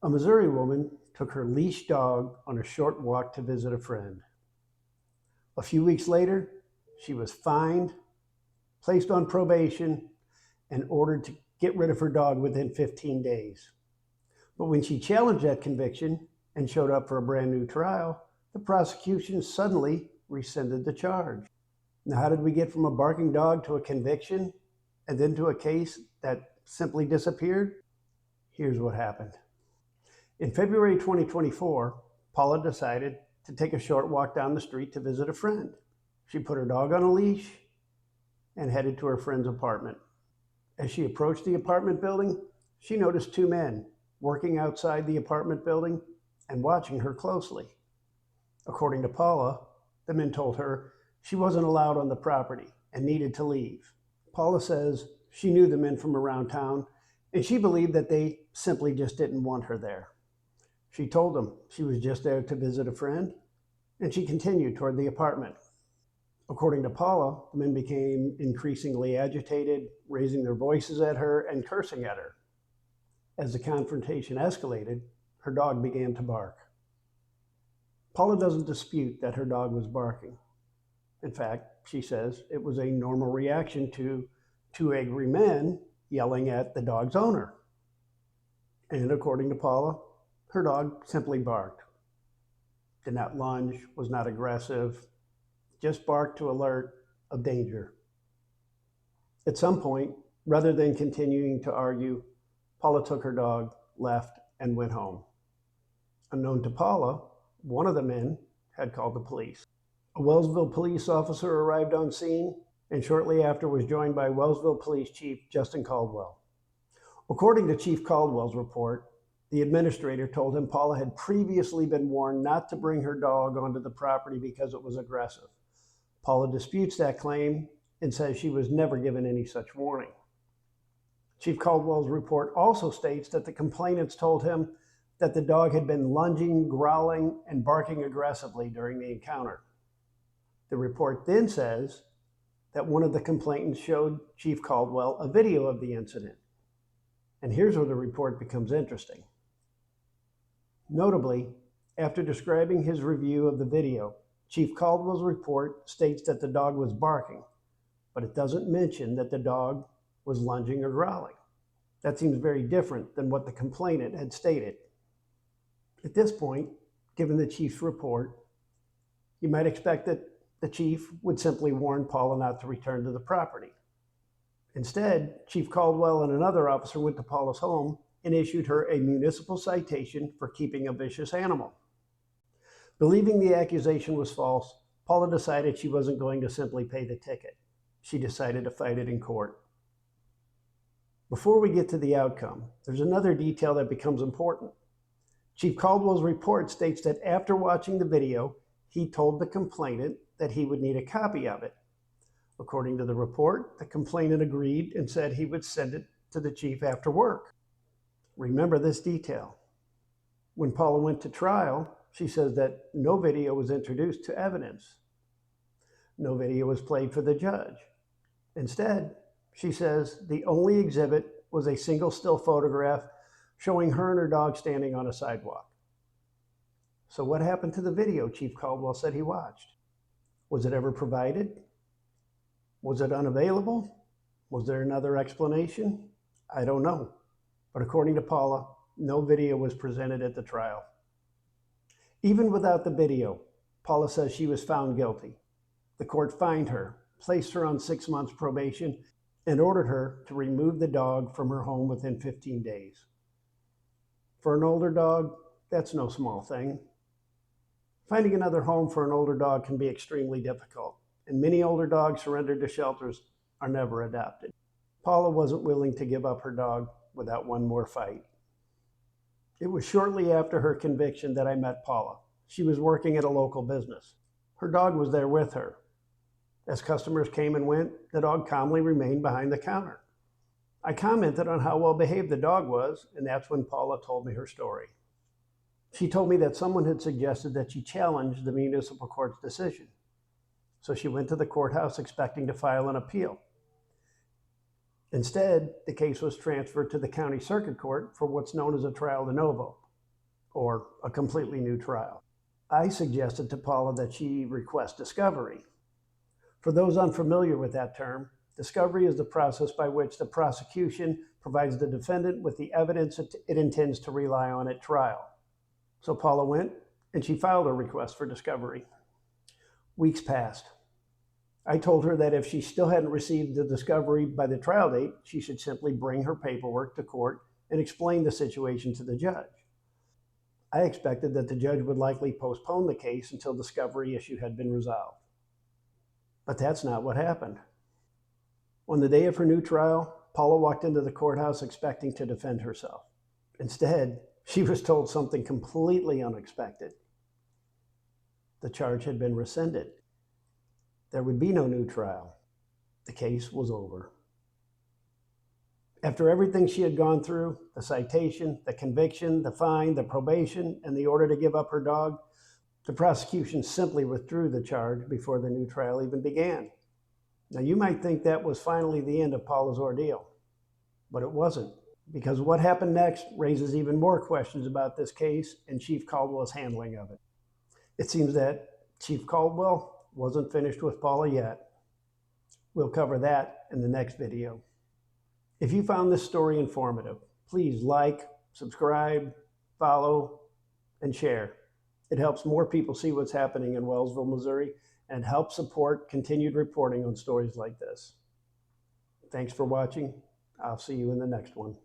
A Missouri woman took her leash dog on a short walk to visit a friend. A few weeks later, she was fined, placed on probation, and ordered to get rid of her dog within 15 days. But when she challenged that conviction and showed up for a brand new trial, the prosecution suddenly rescinded the charge. Now, how did we get from a barking dog to a conviction and then to a case that simply disappeared? Here's what happened. In February 2024, Paula decided to take a short walk down the street to visit a friend. She put her dog on a leash and headed to her friend's apartment. As she approached the apartment building, she noticed two men working outside the apartment building and watching her closely. According to Paula, the men told her she wasn't allowed on the property and needed to leave. Paula says she knew the men from around town and she believed that they simply just didn't want her there. She told them she was just there to visit a friend, and she continued toward the apartment. According to Paula, the men became increasingly agitated, raising their voices at her and cursing at her. As the confrontation escalated, her dog began to bark. Paula doesn't dispute that her dog was barking. In fact, she says it was a normal reaction to two angry men yelling at the dog's owner. And according to Paula, her dog simply barked. Did not lunge, was not aggressive, just barked to alert of danger. At some point, rather than continuing to argue, Paula took her dog, left, and went home. Unknown to Paula, one of the men had called the police. A Wellsville police officer arrived on scene and shortly after was joined by Wellsville Police Chief Justin Caldwell. According to Chief Caldwell's report, the administrator told him Paula had previously been warned not to bring her dog onto the property because it was aggressive. Paula disputes that claim and says she was never given any such warning. Chief Caldwell's report also states that the complainants told him that the dog had been lunging, growling, and barking aggressively during the encounter. The report then says that one of the complainants showed Chief Caldwell a video of the incident. And here's where the report becomes interesting. Notably, after describing his review of the video, Chief Caldwell's report states that the dog was barking, but it doesn't mention that the dog was lunging or growling. That seems very different than what the complainant had stated. At this point, given the chief's report, you might expect that the chief would simply warn Paula not to return to the property. Instead, Chief Caldwell and another officer went to Paula's home and issued her a municipal citation for keeping a vicious animal. Believing the accusation was false, Paula decided she wasn't going to simply pay the ticket. She decided to fight it in court. Before we get to the outcome, there's another detail that becomes important. Chief Caldwell's report states that after watching the video, he told the complainant that he would need a copy of it. According to the report, the complainant agreed and said he would send it to the chief after work. Remember this detail. When Paula went to trial, she says that no video was introduced to evidence. No video was played for the judge. Instead, she says the only exhibit was a single still photograph showing her and her dog standing on a sidewalk. So what happened to the video Chief Caldwell said he watched? Was it ever provided? Was it unavailable? Was there another explanation? I don't know. But according to Paula, no video was presented at the trial. Even without the video, Paula says she was found guilty. The court fined her, placed her on 6 months probation, and ordered her to remove the dog from her home within 15 days. For an older dog, that's no small thing. Finding another home for an older dog can be extremely difficult, and many older dogs surrendered to shelters are never adopted. Paula wasn't willing to give up her dog without one more fight. It was shortly after her conviction that I met Paula. She was working at a local business. Her dog was there with her. As customers came and went, the dog calmly remained behind the counter. I commented on how well behaved the dog was, and that's when Paula told me her story. She told me that someone had suggested that she challenge the municipal court's decision. So she went to the courthouse expecting to file an appeal. Instead, the case was transferred to the county circuit court for what's known as a trial de novo. or a completely new trial. I suggested to Paula that she request discovery. For those unfamiliar with that term, discovery is the process by which the prosecution provides the defendant with the evidence it intends to rely on at trial. So Paula went and she filed a request for discovery. Weeks passed. I told her that if she still hadn't received the discovery by the trial date, she should simply bring her paperwork to court and explain the situation to the judge. I expected that the judge would likely postpone the case until the discovery issue had been resolved. But that's not what happened. On the day of her new trial, Paula walked into the courthouse expecting to defend herself. Instead, she was told something completely unexpected. The charge had been rescinded. There would be no new trial. The case was over. After everything she had gone through, the citation, the conviction, the fine, the probation, and the order to give up her dog, the prosecution simply withdrew the charge before the new trial even began. Now, you might think that was finally the end of Paula's ordeal, but it wasn't, because what happened next raises even more questions about this case and Chief Caldwell's handling of it. It seems that Chief Caldwell wasn't finished with Paula yet. We'll cover that in the next video. If you found this story informative, please like, subscribe, follow, and share. It helps more people see what's happening in Wellsville, Missouri, and helps support continued reporting on stories like this. Thanks for watching. I'll see you in the next one.